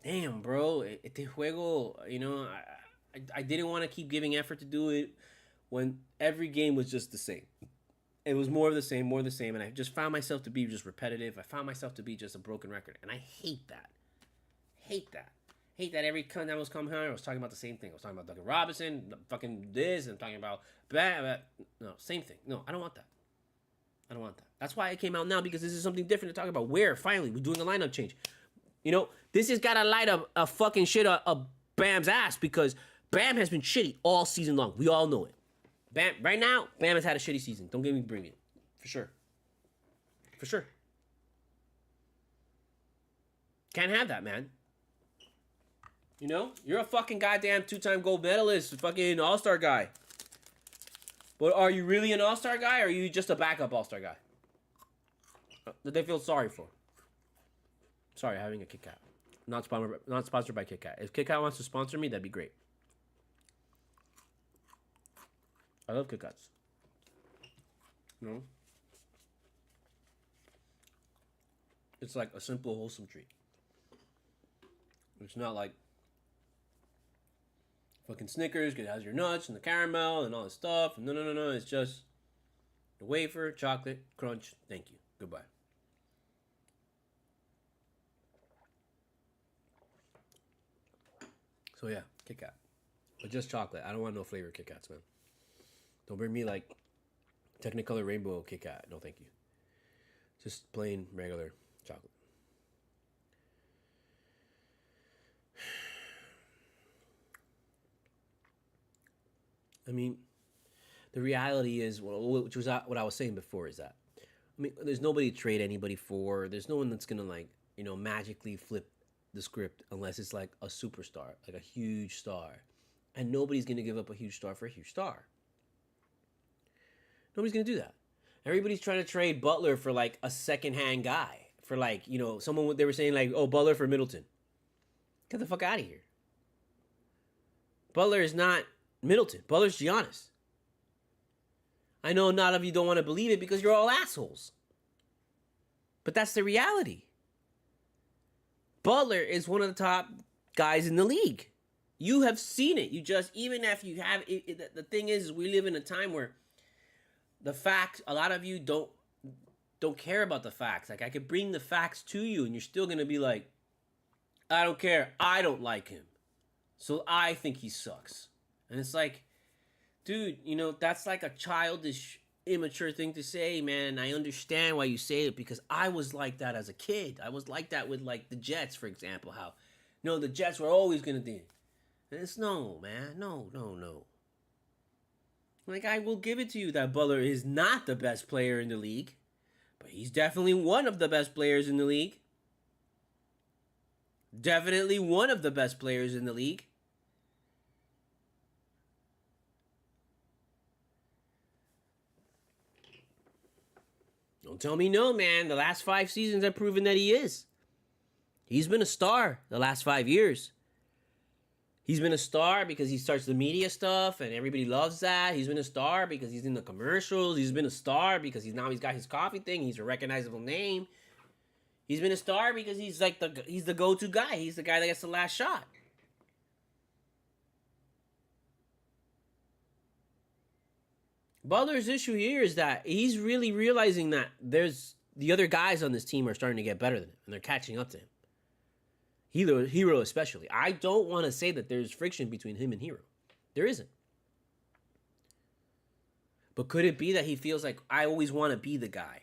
damn, bro, este juego, I didn't want to keep giving effort to do it when every game was just the same. It was more of the same, and I just found myself to be just repetitive. I found myself to be just a broken record, and I hate that. Hate hate that every time I was coming here, I was talking about the same thing. I was talking about Duncan Robinson, fucking this, and talking about bad. No, same thing. No, I don't want that. I don't want that. That's why it came out now, because this is something different to talk about. Where finally we're doing a lineup change. You know, this has got to light up a fucking shit up Bam's ass, because Bam has been shitty all season long. We all know it. Bam, right now, Bam has had a shitty season. Don't get me bring it. For sure. For sure. Can't have that, man. You know? You're a fucking goddamn 2-time gold medalist, fucking all-star guy. But are you really an all-star guy, or are you just a backup all-star guy? That they feel sorry for. Sorry, having a Kit Kat. Not sponsored by Kit Kat. If Kit Kat wants to sponsor me, that'd be great. I love Kit Kats. You know? It's like a simple, wholesome treat. It's not like fucking Snickers, because it has your nuts and the caramel and all this stuff. No. It's just the wafer, chocolate, crunch. Thank you. Goodbye. So yeah, Kit Kat. But just chocolate. I don't want no flavored Kit Kats, man. Don't bring me like Technicolor Rainbow Kit Kat. No, thank you. Just plain, regular chocolate. I mean, the reality is, which was what I was saying before, is that, I mean, there's nobody to trade anybody for. There's no one that's going to, like, you know, magically flip the script unless it's like a superstar, like a huge star. And nobody's going to give up a huge star for a huge star. Nobody's going to do that. Everybody's trying to trade Butler for, like, a second-hand guy. For, like, you know, someone, they were saying, like, oh, Butler for Middleton. Get the fuck out of here. Butler is not Middleton. Butler's Giannis. I know none of you don't want to believe it because you're all assholes. But that's the reality. Butler is one of the top guys in the league. You have seen it. You just, even if you have, the thing is, we live in a time where the facts, a lot of you don't care about the facts. Like, I could bring the facts to you and you're still going to be like, I don't care. I don't like him. So I think he sucks. And it's like, dude, you know, that's like a childish, immature thing to say, man. I understand why you say it, because I was like that as a kid. I was like that with, like, the Jets, for example. How, no, the Jets were always going to do it. And it's no, man. No. Like, I will give it to you that Butler is not the best player in the league, but he's definitely one of the best players in the league. Definitely one of the best players in the league. Don't tell me no, man. The last 5 seasons have proven that he is. He's been a star the last 5 years. He's been a star because he starts the media stuff and everybody loves that. He's been a star because he's in the commercials. He's been a star because he's got his coffee thing. He's a recognizable name. He's been a star because he's like he's the go-to guy. He's the guy that gets the last shot. Butler's issue here is that he's really realizing that there's the other guys on this team are starting to get better than him, and they're catching up to him. Hero especially. I don't want to say that there's friction between him and Hero. There isn't. But could it be that he feels like, I always want to be the guy?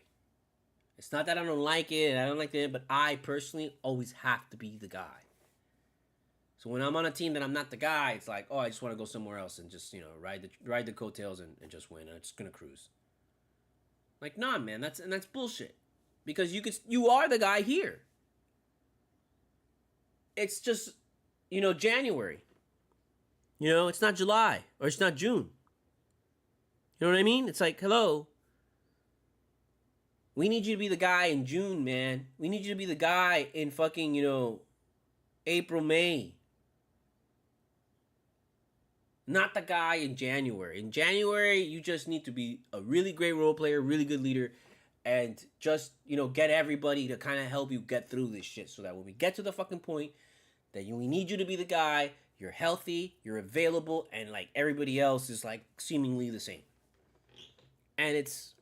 It's not that I don't like it, I don't like it, but I personally always have to be the guy. So when I'm on a team that I'm not the guy, it's like, oh, I just want to go somewhere else and just, you know, ride the coattails and just win. I'm just gonna cruise. Like, nah, man, that's bullshit. Because you are the guy here. It's just, you know, January. You know, it's not July or it's not June. You know what I mean? It's like, hello. We need you to be the guy in June, man. We need you to be the guy in fucking, you know, April, May. Not the guy in January. In January, you just need to be a really great role player, really good leader, and just, you know, get everybody to kind of help you get through this shit so that when we get to the fucking point that we need you to be the guy, you're healthy, you're available, and, like, everybody else is, like, seemingly the same. And it's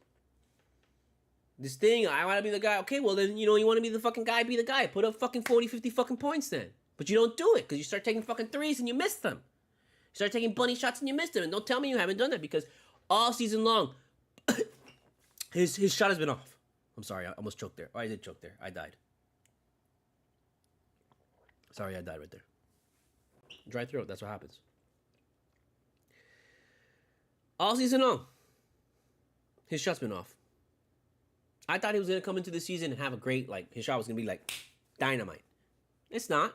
this thing, I want to be the guy. Okay, well, then, you know, you want to be the fucking guy, be the guy. Put up fucking 40, 50 fucking points then. But you don't do it because you start taking fucking threes and you miss them. You start taking bunny shots and you miss them. And don't tell me you haven't done that because all season long, his shot has been off. I'm sorry, I almost choked there. Oh, I did choke there. I died. Sorry, I died right there. Dry throat, that's what happens. All season long, his shot's been off. I thought he was going to come into the season and have a great, like, his shot was going to be like dynamite. It's not.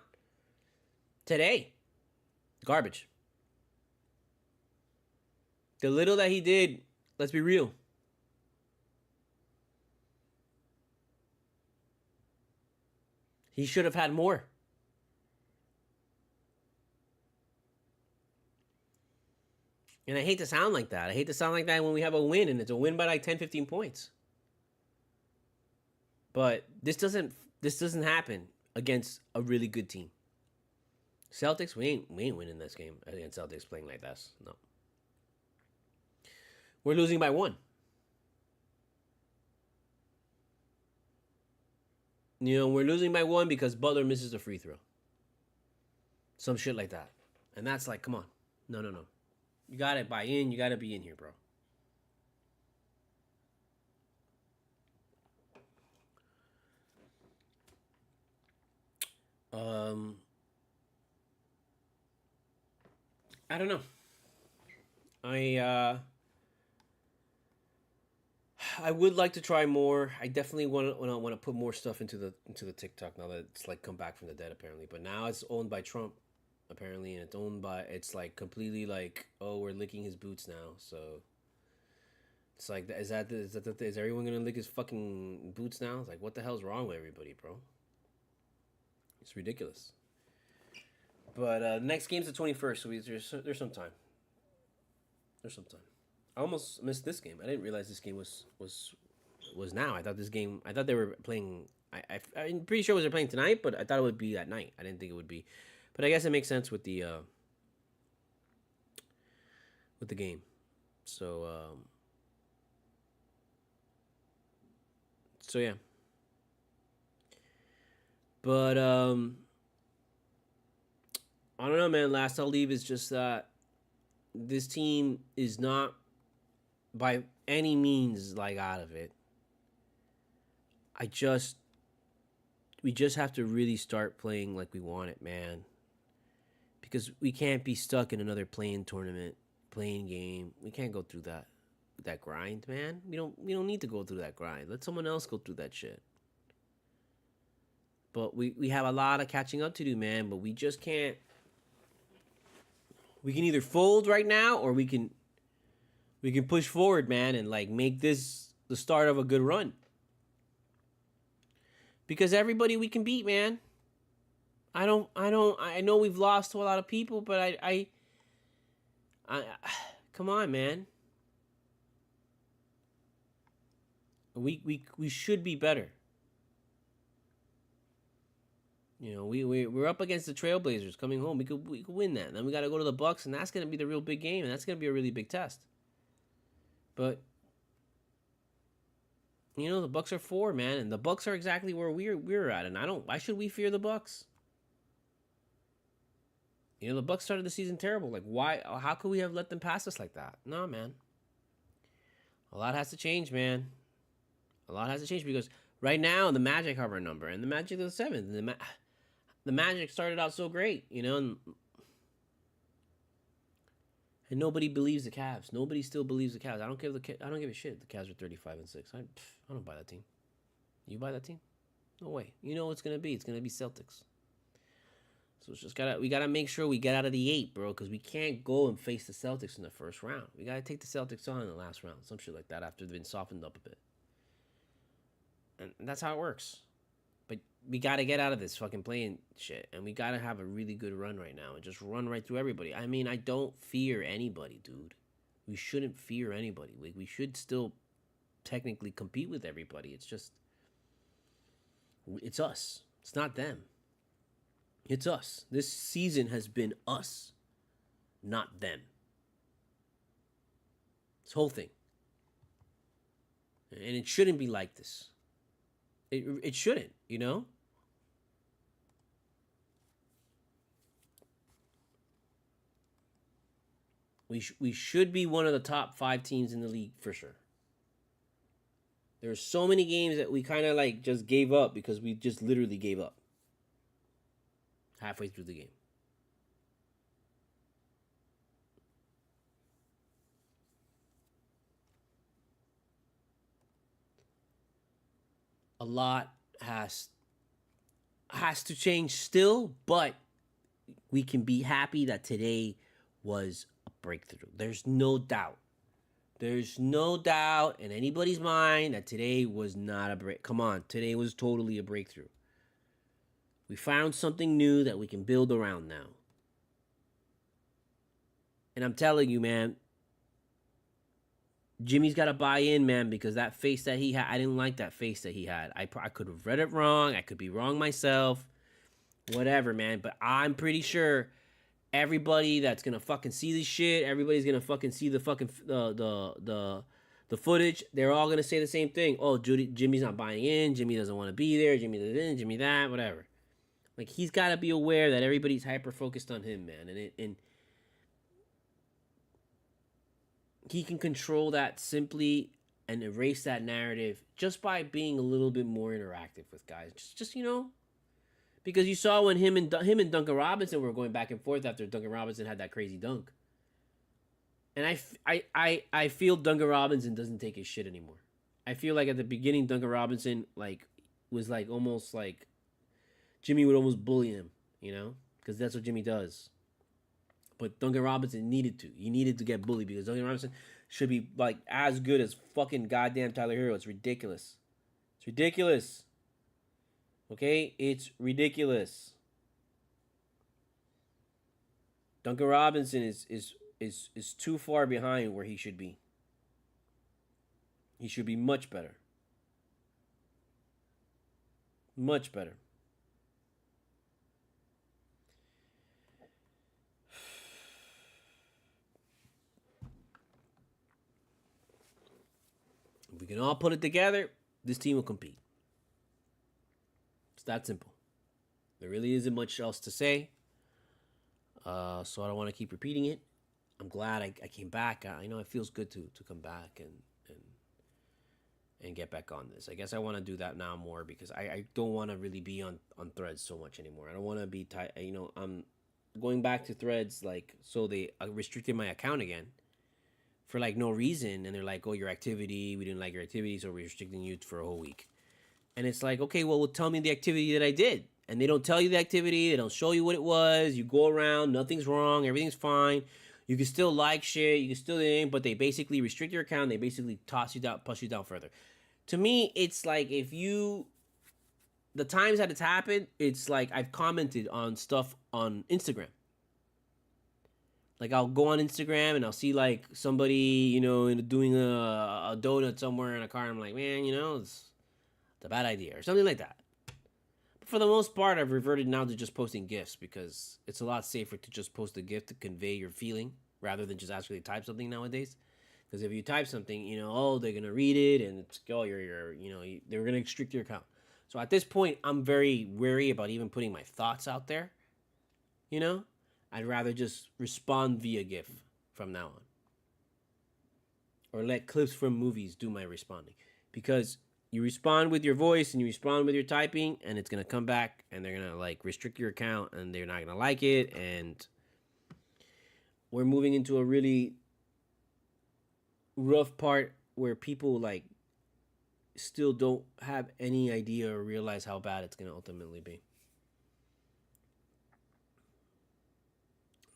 Today, garbage. The little that he did, let's be real. He should have had more. And I hate to sound like that. I hate to sound like that when we have a win and it's a win by like 10, 15 points. But this doesn't happen against a really good team. Celtics, we ain't winning this game against Celtics playing like this. No. We're losing by 1. You know, we're losing by 1 because Butler misses a free throw. Some shit like that. And that's like, come on. No. You gotta buy in. You gotta be in here, bro. I don't know. I would like to try more. I definitely want to put more stuff into the TikTok now that it's like come back from the dead apparently. But now it's owned by Trump apparently, and it's like completely like, oh, we're licking his boots now. So it's like, is everyone gonna lick his fucking boots now? It's like, what the hell's wrong with everybody, bro? It's ridiculous. But next game's the 21st, so there's some time. There's some time. I almost missed this game. I didn't realize this game was now. I thought they were playing. I'm pretty sure they're playing tonight, but I thought it would be at night. I didn't think it would be. But I guess it makes sense with the game. So yeah. But I don't know, man. Last I'll leave is just that this team is not by any means like out of it. We just have to really start playing like we want it, man. Because we can't be stuck in another playing tournament, playing game. We can't go through that grind, man. We don't need to go through that grind. Let someone else go through that shit. But we have a lot of catching up to do, man. But we just can't. We can either fold right now or we can push forward, man, and like make this the start of a good run. Because everybody we can beat, man. I know we've lost to a lot of people, but I come on, man. We should be better. You know, we're up against the Trailblazers coming home. We could win that. And then we got to go to the Bucks, and that's going to be the real big game, and that's going to be a really big test. But you know, the Bucks are 4, man, and the Bucks are exactly where we're at. And why should we fear the Bucks? You know, the Bucks started the season terrible. Like, why? How could we have let them pass us like that? No, man. A lot has to change, man. A lot has to change because right now the Magic have our number, and the Magic are the 7th. The Magic started out so great, you know, and nobody believes the Cavs. Nobody still believes the Cavs. I don't give a shit. The Cavs are 35-6. I don't buy that team. You buy that team? No way. You know what it's gonna be? It's gonna be Celtics. So it's just we gotta make sure we get out of the 8, bro, because we can't go and face the Celtics in the first round. We gotta take the Celtics on in the last round, some shit like that after they've been softened up a bit. And that's how it works. But we got to get out of this fucking playing shit. And we got to have a really good run right now. And just run right through everybody. I mean, I don't fear anybody, dude. We shouldn't fear anybody. We should still technically compete with everybody. It's just... It's us. It's not them. It's us. This season has been us. Not them. This whole thing. And it shouldn't be like this. It shouldn't, you know? We should be one of the top 5 teams in the league for sure. There's so many games that we kind of like just gave up because we just literally gave up halfway through the game. A lot has to change still, but we can be happy that today was a breakthrough. There's no doubt. There's no doubt in anybody's mind that today was not a break. Come on, today was totally a breakthrough. We found something new that we can build around now. And I'm telling you, man, Jimmy's got to buy in, man, because that face that he had, I didn't like that face that he had. I could have read it wrong. I could be wrong myself. Whatever, man. But I'm pretty sure everybody that's gonna fucking see this shit, everybody's gonna fucking see the fucking the footage. They're all gonna say the same thing. Oh, Jimmy's not buying in. Jimmy doesn't want to be there. Jimmy this, Jimmy that, whatever. Like, he's got to be aware that everybody's hyper focused on him, man, and he can control that simply and erase that narrative just by being a little bit more interactive with guys. Just because you saw when him and Duncan Robinson were going back and forth after Duncan Robinson had that crazy dunk. And I feel Duncan Robinson doesn't take his shit anymore. I feel like at the beginning Duncan Robinson was almost like Jimmy would almost bully him, because that's what Jimmy does. But Duncan Robinson needed to. He needed to get bullied because Duncan Robinson should be as good as fucking goddamn Tyler Hero. It's ridiculous. It's ridiculous. Okay? It's ridiculous. Duncan Robinson is too far behind where he should be. He should be much better. Much better. If we can all put it together, this team will compete. It's that simple. There really isn't much else to say. So I don't want to keep repeating it. I'm glad I came back. I know it feels good to come back and get back on this. I guess I want to do that now more because I don't want to really be on Threads so much anymore. I don't want to be I'm going back to Threads so they restricted my account again for no reason, and they're like, oh, your activity, we didn't like your activity, so we're restricting you for a whole week. And it's like, okay, well, tell me the activity that I did. And they don't tell you the activity, they don't show you what it was. You go around, nothing's wrong, everything's fine. You can still like shit, you can still but they basically restrict your account, they basically push you down further. To me, it's like the times that it's happened, it's like I've commented on stuff on Instagram. I'll go on Instagram and I'll see somebody, doing a donut somewhere in a car. And I'm like, man, it's a bad idea or something like that. But for the most part, I've reverted now to just posting GIFs because it's a lot safer to just post a GIF to convey your feeling rather than just actually type something nowadays. Because if you type something, they're going to read it and it's, they're going to restrict your account. So at this point, I'm very wary about even putting my thoughts out there, I'd rather just respond via GIF from now on. Or let clips from movies do my responding. Because you respond with your voice and you respond with your typing, and it's going to come back and they're going to restrict your account and they're not going to like it. And we're moving into a really rough part where people still don't have any idea or realize how bad it's going to ultimately be.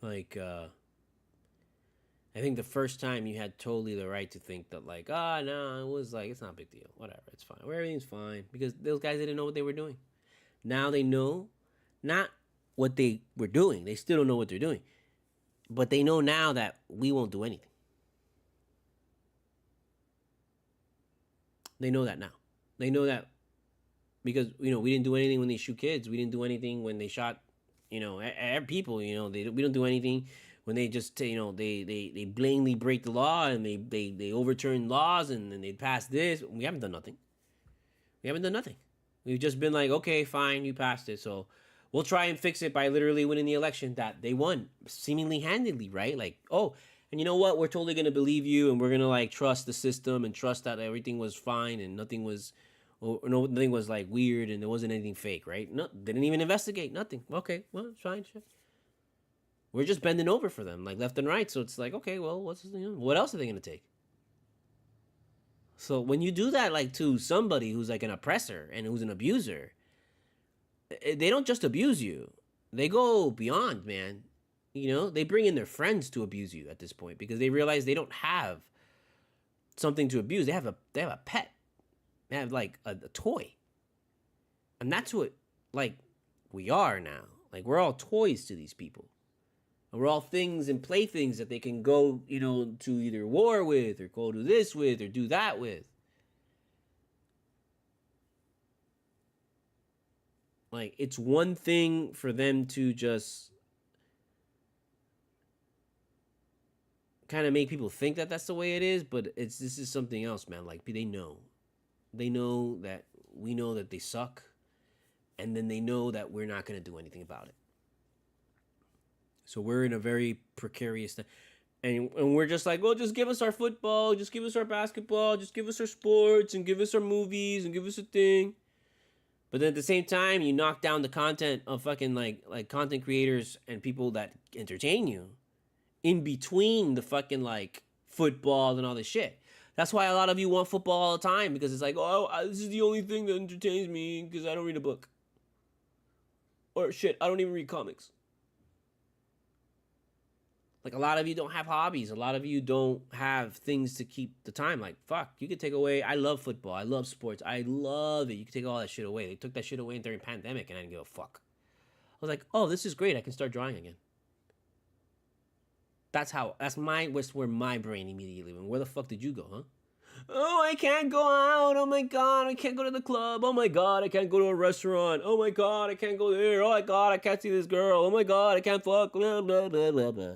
I think the first time you had totally the right to think that no, it was it's not a big deal. Whatever, it's fine. Everything's fine. Because those guys didn't know what they were doing. Now they know not what they were doing. They still don't know what they're doing. But they know now that we won't do anything. They know that now. They know that because, we didn't do anything when they shoot kids. We didn't do anything when they shot people, we don't do anything when they just, they blatantly break the law and they overturn laws and then they pass this. We haven't done nothing. We've just been okay, fine, you passed it. So we'll try and fix it by literally winning the election that they won seemingly handedly, right? And you know what? We're totally gonna believe you, and we're gonna like trust the system and trust that everything was fine and nothing was, or no, nothing was like weird and there wasn't anything fake, right? No, didn't even investigate, nothing. Okay, well, it's fine. Shit. We're just bending over for them, like left and right. So it's like, okay, well, what else are they gonna take? So when you do that, like to somebody who's like an oppressor and who's an abuser, they don't just abuse you; they go beyond, man. You know, they bring in their friends to abuse you at this point because they realize they don't have something to abuse. They have a pet. They have like a toy, and that's what like we are now. Like we're all toys to these people. And we're all things and playthings that they can go, you know, to either war with or go do this with or do that with. Like it's one thing for them to just kind of make people think that that's the way it is, but this is something else, man. Like they know that we know that they suck, and then they know that we're not gonna do anything about it. So we're in a very precarious thing. And we're just like, well, just give us our football, just give us our basketball, just give us our sports, and give us our movies, and give us a thing. But then at the same time, you knock down the content of fucking like content creators and people that entertain you in between the fucking like football and all this shit. That's why a lot of you want football all the time, because it's like, oh, this is the only thing that entertains me because I don't read a book. Or shit, I don't even read comics. Like a lot of you don't have hobbies. A lot of you don't have things to keep the time. Like, fuck, you could take away. I love football. I love sports. I love it. You could take all that shit away. They took that shit away during pandemic and I didn't give a fuck. I was like, oh, this is great. I can start drawing again. That's where my brain immediately went. Where the fuck did you go, huh? Oh, I can't go out. Oh my God, I can't go to the club. Oh my God, I can't go to a restaurant. Oh my God, I can't go there. Oh my God, I can't see this girl. Oh my God, I can't fuck. Blah, blah, blah, blah, blah.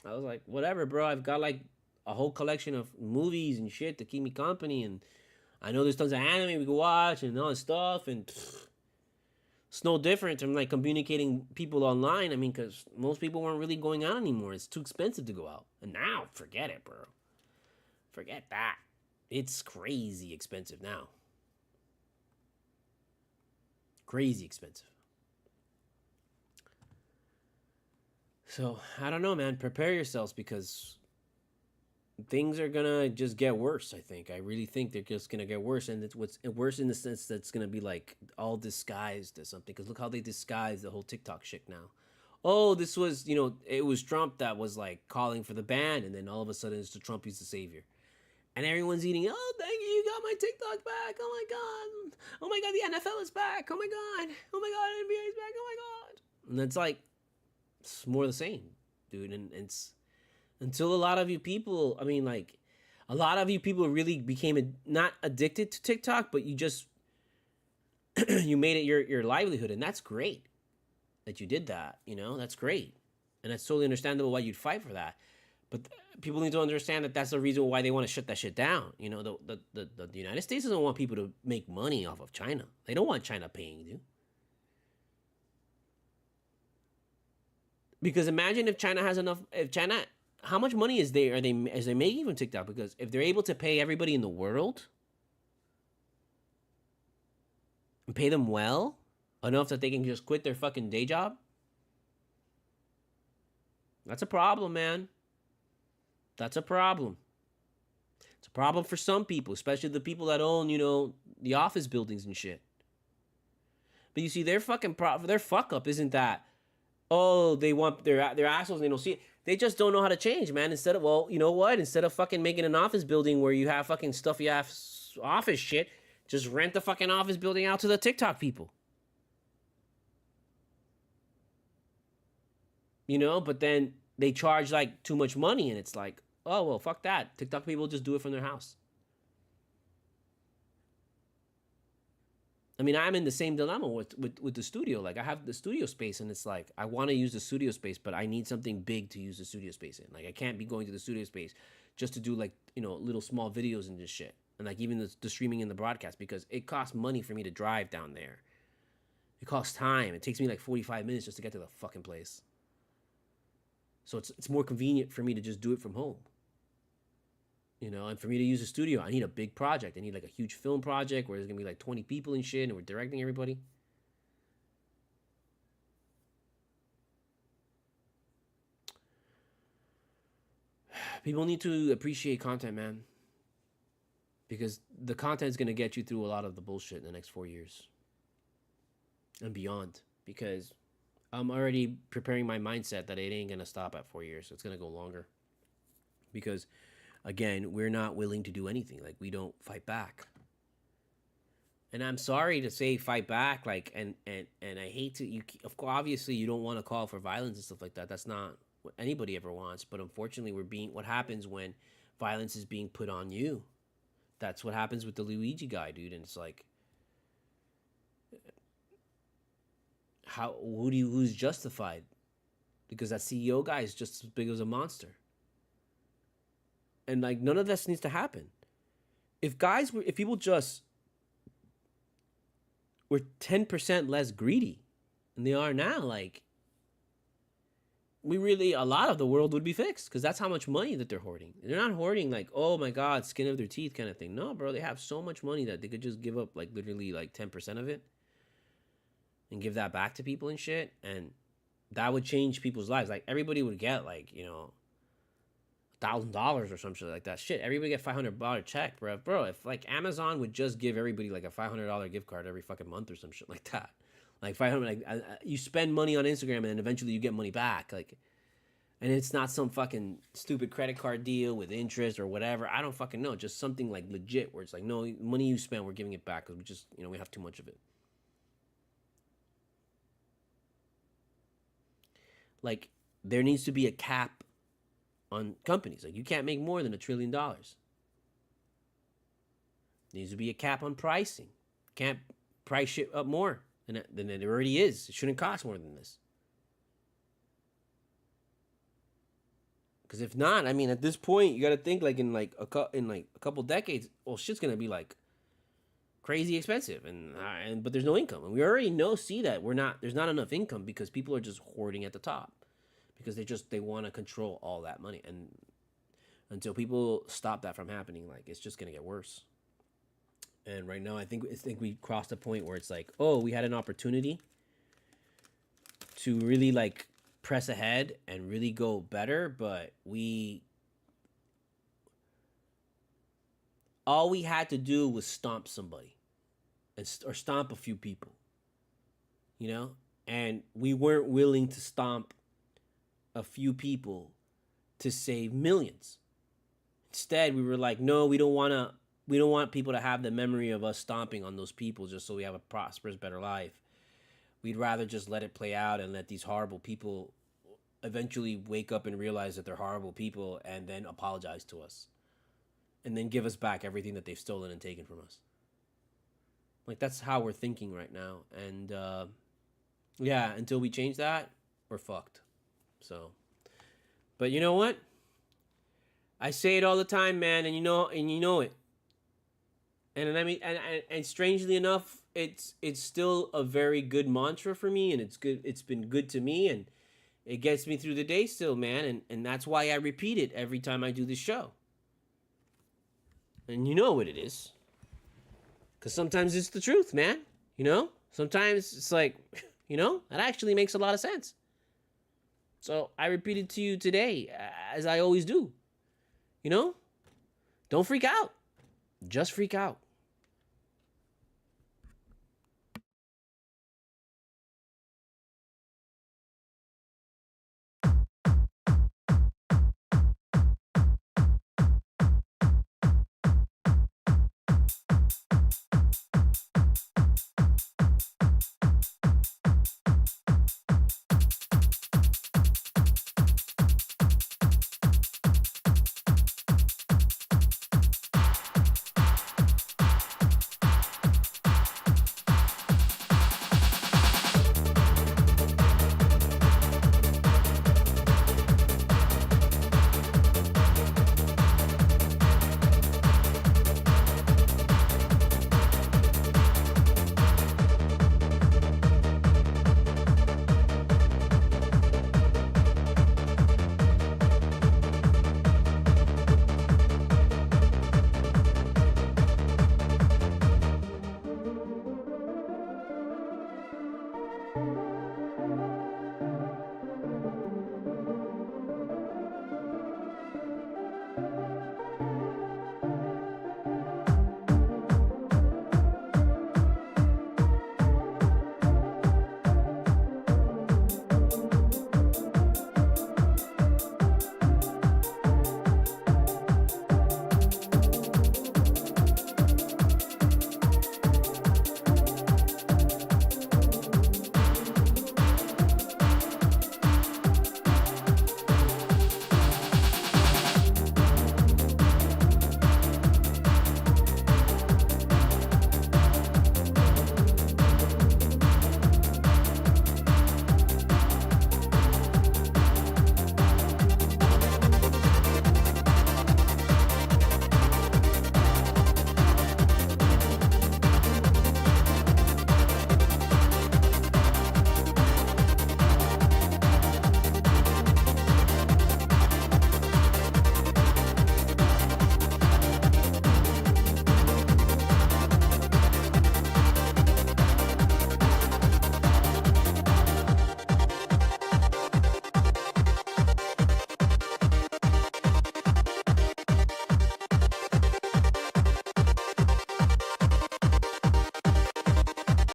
I was like, whatever, bro. I've got like a whole collection of movies and shit to keep me company, and I know there's tons of anime we can watch and all this stuff, and it's no different from like communicating people online. I mean, because most people weren't really going out anymore. It's too expensive to go out, and now forget it, bro. Forget that. It's crazy expensive now. Crazy expensive. So, I don't know, man. Prepare yourselves because things are gonna just get worse, I think. I really think they're just gonna get worse. And it's what's worse in the sense that it's gonna be like all disguised as something. Because look how they disguise the whole TikTok shit now. Oh, this was, it was Trump that was like calling for the ban. And then all of a sudden it's the Trump who's the savior. And everyone's eating, oh, thank you, you got my TikTok back. Oh my God. Oh my God, the NFL is back. Oh my God. Oh my God, NBA is back. Oh my God. And it's like, it's more the same, dude. And it's until a lot of you people, I mean, like, a lot of you people really became not addicted to TikTok, but you just, you made it your livelihood. And that's great that you did that, that's great. And that's totally understandable why you'd fight for that. But people need to understand that that's the reason why they want to shut that shit down. The United States doesn't want people to make money off of China. They don't want China paying you. Because imagine if China has enough. If China, how much money is they making from TikTok? Because if they're able to pay everybody in the world and pay them well enough that they can just quit their fucking day job, that's a problem, man. That's a problem. It's a problem for some people, especially the people that own, the office buildings and shit. But you see, their fuck up isn't that, oh, they want their assholes and they don't see it. They just don't know how to change, man. Instead of, well, you know what? Instead of fucking making an office building where you have fucking stuffy ass office shit, just rent the fucking office building out to the TikTok people. But then they charge like too much money and it's like, oh, well, fuck that. TikTok people just do it from their house. I mean, I'm in the same dilemma with the studio. Like, I have the studio space, and it's like, I want to use the studio space, but I need something big to use the studio space in. Like, I can't be going to the studio space just to do, like, little small videos and just shit. And, like, even the streaming and the broadcast, because it costs money for me to drive down there. It costs time. It takes me, like, 45 minutes just to get to the fucking place. So it's more convenient for me to just do it from home. You know, and for me to use a studio, I need a big project. I need like a huge film project where there's gonna be like 20 people and shit, and we're directing everybody. People need to appreciate content, man, because the content is gonna get you through a lot of the bullshit in the next 4 years and beyond. Because I'm already preparing my mindset that it ain't gonna stop at 4 years. It's gonna go longer. Because again, we're not willing to do anything. Like, we don't fight back. And I'm sorry to say fight back, like, and I hate to, you, of course, obviously you don't want to call for violence and stuff like that. That's not what anybody ever wants. But unfortunately, what happens when violence is being put on you? That's what happens with the Luigi guy, dude. And it's like, who's justified? Because that CEO guy is just as big as a monster. And like, none of this needs to happen. If people just were 10% less greedy than they are now, like, a lot of the world would be fixed, because that's how much money that they're hoarding. They're not hoarding like, oh my God, skin of their teeth kind of thing. No, bro, they have so much money that they could just give up like literally like 10% of it and give that back to people and shit. And that would change people's lives. Like, everybody would get like, you know, $1,000 or some shit like that. Shit, everybody get $500 check, bro. Bro, if like Amazon would just give everybody like a $500 gift card every fucking month or some shit like that, like 500, like you spend money on Instagram and then eventually you get money back, like, and it's not some fucking stupid credit card deal with interest or whatever. I don't fucking know. Just something like legit where it's like, no, money you spent, we're giving it back because we just, you know, we have too much of it. Like, there needs to be a cap on companies. Like, you can't make more than $1 trillion. There needs to be a cap on pricing. Can't price shit up more than it already is. It shouldn't cost more than this. Because if not, I mean, at this point, you got to think like in a couple decades, well, shit's gonna be like crazy expensive, and but there's no income, and we already see that there's not enough income because people are just hoarding at the top. Because they want to control all that money, and until people stop that from happening, like, it's just gonna get worse. And right now, I think we crossed a point where it's like, oh, we had an opportunity to really like press ahead and really go better, but all we had to do was stomp somebody, or stomp a few people, you know, and we weren't willing to stomp a few people to save millions. Instead, we were like, no, we don't want people to have the memory of us stomping on those people just so we have a prosperous, better life. We'd rather just let it play out and let these horrible people eventually wake up and realize that they're horrible people and then apologize to us. And then give us back everything that they've stolen and taken from us. Like, that's how we're thinking right now. And yeah, until we change that, we're fucked. So, but you know what? I say it all the time, man, and you know it. And I mean, and strangely enough, it's still a very good mantra for me, and it's good. It's been good to me, and it gets me through the day still, man. And that's why I repeat it every time I do this show. And you know what it is, because sometimes it's the truth, man. You know, sometimes it's like, you know, that actually makes a lot of sense. So I repeat it to you today, as I always do. You know, don't freak out. Just freak out.